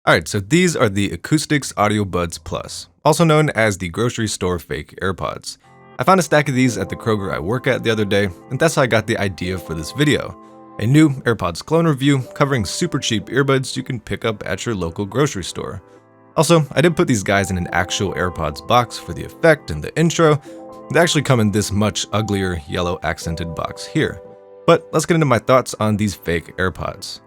Alright, so these are the Acoustix AudioBuds Plus, also known as the grocery store fake AirPods. I found a stack of these at the Kroger I work at the other day, and that's how I got the idea for this video. A new AirPods clone review covering super cheap earbuds you can pick up at your local grocery store. Also, I did put these guys in an actual AirPods box for the effect and the intro. They actually come in this much uglier yellow accented box here. But let's get into my thoughts on these fake AirPods.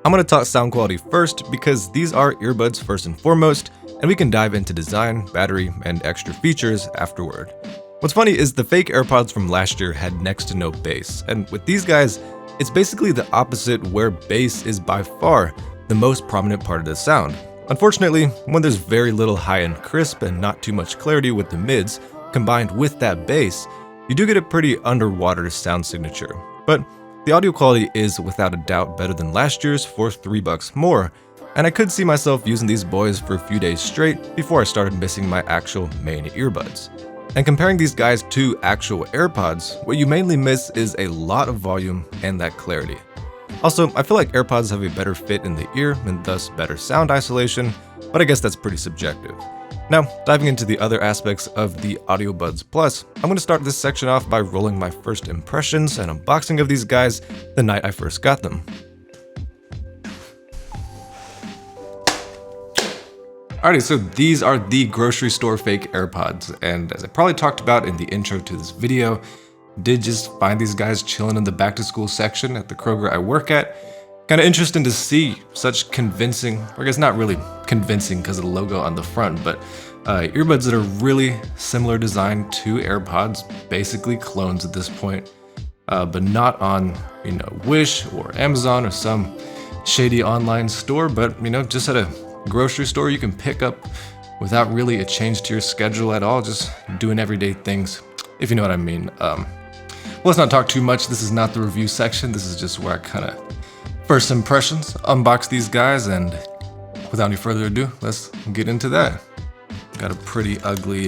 I'm going to talk sound quality first because these are earbuds first and foremost, and we can dive into design, battery, and extra features afterward. What's funny is the fake AirPods from last year had next to no bass, and with these guys, it's basically the opposite where bass is by far the most prominent part of the sound. Unfortunately, when there's very little high-end crisp and not too much clarity with the mids, combined with that bass, you do get a pretty underwater sound signature. But the audio quality is without a doubt better than last year's for $3 more, and I could see myself using these boys for a few days straight before I started missing my actual main earbuds. And comparing these guys to actual AirPods, what you mainly miss is a lot of volume and that clarity. Also, I feel like AirPods have a better fit in the ear and thus better sound isolation, but I guess that's pretty subjective. Now, diving into the other aspects of the AudioBuds Plus, I'm going to start this section off by rolling my first impressions and unboxing of these guys the night I first got them. Alrighty, so these are the grocery store fake AirPods, and as I probably talked about in the intro to this video, did just find these guys chilling in the back to school section at the Kroger I work at. Kind of interesting to see such convincing, or I guess not really convincing because of the logo on the front, but earbuds that are really similar design to AirPods, basically clones at this point, but not on, Wish or Amazon or some shady online store, but, just at a grocery store you can pick up without really a change to your schedule at all, just doing everyday things, if you know what I mean. Let's not talk too much. This is not the review section. This is just where I kind of first impressions, unbox these guys, and without any further ado, let's get into that. Got a pretty ugly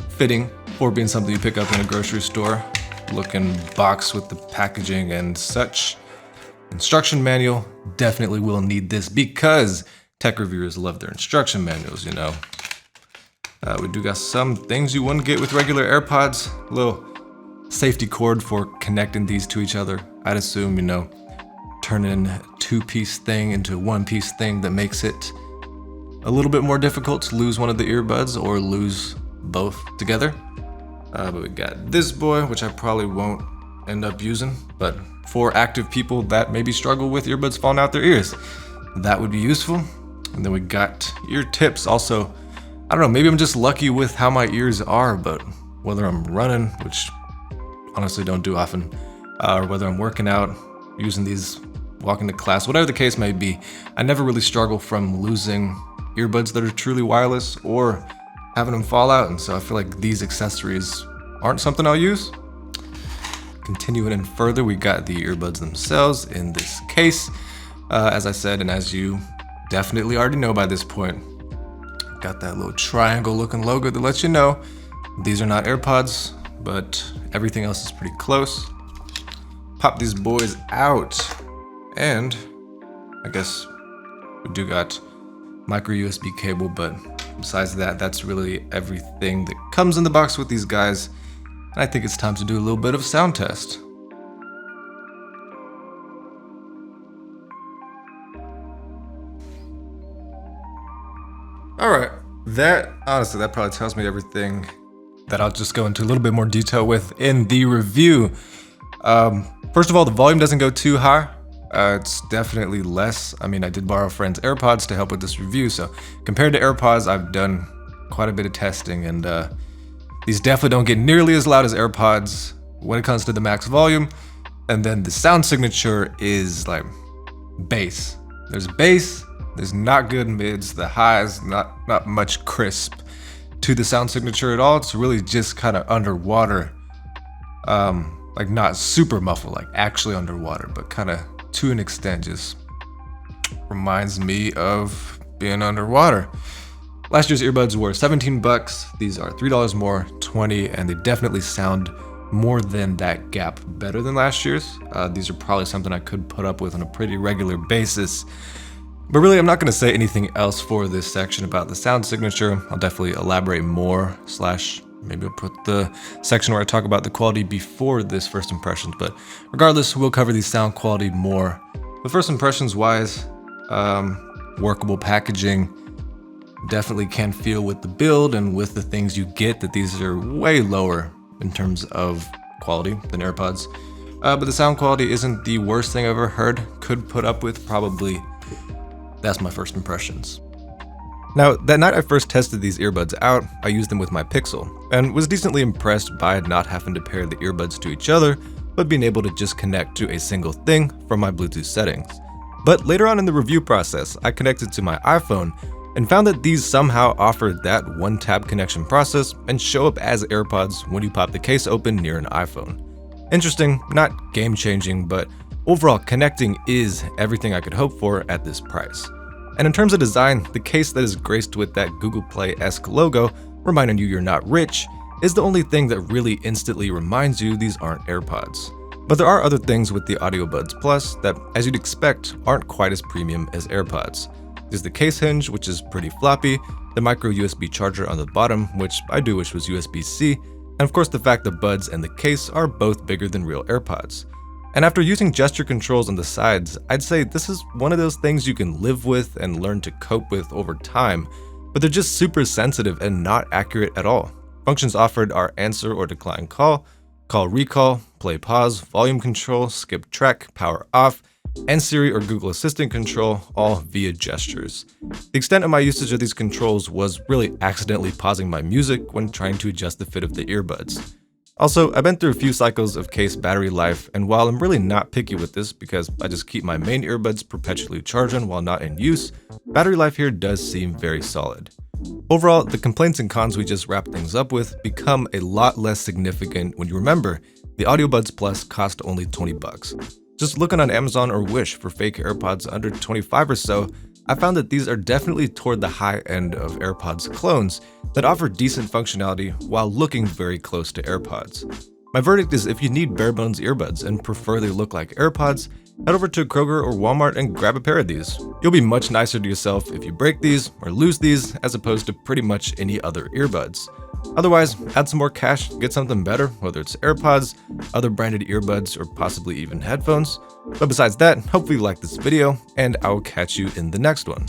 fitting for being something you pick up in a grocery store looking box with the packaging and such. Instruction manual, definitely will need this because tech reviewers love their instruction manuals, We do got some things you wouldn't get with regular AirPods. A little safety cord for connecting these to each other. I'd assume, turning a two-piece thing into a one-piece thing that makes it a little bit more difficult to lose one of the earbuds or lose both together. But we got this boy, which I probably won't end up using, but for active people that maybe struggle with earbuds falling out their ears, that would be useful. And then we got ear tips. Also, I don't know, maybe I'm just lucky with how my ears are, but whether I'm running, which honestly don't do often, or whether I'm working out, using these, walking to class, whatever the case may be, I never really struggle from losing earbuds that are truly wireless or having them fall out, and so I feel like these accessories aren't something I'll use. Continuing in further, we got the earbuds themselves in this case. As I said, and as you definitely already know by this point, got that little triangle looking logo that lets you know these are not AirPods, but everything else is pretty close. Pop these boys out, and I guess we do got micro USB cable, but besides that, that's really everything that comes in the box with these guys. And I think it's time to do a little bit of sound test. Alright, honestly, that probably tells me everything that I'll just go into a little bit more detail with in the review. First of all, the volume doesn't go too high. It's definitely less. I mean, I did borrow a friend's AirPods to help with this review, so compared to AirPods, I've done quite a bit of testing, and these definitely don't get nearly as loud as AirPods when it comes to the max volume. And then the sound signature is like bass. There's bass, there's not good mids, the highs, not much crisp to the sound signature at all. It's really just kind of underwater, like not super muffled, like actually underwater, but kind of to an extent just reminds me of being underwater. Last year's earbuds were $17. These are $3 more, $20, and they definitely sound more than that gap better than last year's. These are probably something I could put up with on a pretty regular basis. But really, I'm not going to say anything else for this section about the sound signature. I'll definitely elaborate more, maybe I'll put the section where I talk about the quality before this first impressions. But regardless, we'll cover the sound quality more. But first impressions wise, workable packaging. Definitely can feel with the build and with the things you get that these are way lower in terms of quality than AirPods. But the sound quality isn't the worst thing I've ever heard. Could put up with probably. That's my first impressions. Now, that night I first tested these earbuds out, I used them with my Pixel, and was decently impressed by not having to pair the earbuds to each other, but being able to just connect to a single thing from my Bluetooth settings. But later on in the review process, I connected to my iPhone and found that these somehow offer that one-tap connection process and show up as AirPods when you pop the case open near an iPhone. Interesting, not game-changing, but overall connecting is everything I could hope for at this price. And in terms of design, the case that is graced with that Google Play-esque logo, reminding you you're not rich, is the only thing that really instantly reminds you these aren't AirPods. But there are other things with the AudioBuds Plus that, as you'd expect, aren't quite as premium as AirPods. There's the case hinge, which is pretty floppy, the micro USB charger on the bottom, which I do wish was USB-C, and of course the fact the buds and the case are both bigger than real AirPods. And after using gesture controls on the sides, I'd say this is one of those things you can live with and learn to cope with over time, but they're just super sensitive and not accurate at all. Functions offered are answer or decline call, call recall, play pause, volume control, skip track, power off, and Siri or Google Assistant control, all via gestures. The extent of my usage of these controls was really accidentally pausing my music when trying to adjust the fit of the earbuds. Also, I've been through a few cycles of case battery life, and while I'm really not picky with this because I just keep my main earbuds perpetually charging while not in use, battery life here does seem very solid. Overall, the complaints and cons we just wrapped things up with become a lot less significant when you remember the AudioBuds Plus cost only $20. Just looking on Amazon or Wish for fake AirPods under $25 or so, I found that these are definitely toward the high end of AirPods clones that offer decent functionality while looking very close to AirPods. My verdict is if you need bare bones earbuds and prefer they look like AirPods, head over to Kroger or Walmart and grab a pair of these. You'll be much nicer to yourself if you break these or lose these as opposed to pretty much any other earbuds. Otherwise, add some more cash, get something better, whether it's AirPods, other branded earbuds, or possibly even headphones. But besides that, hopefully you liked this video, and I will catch you in the next one.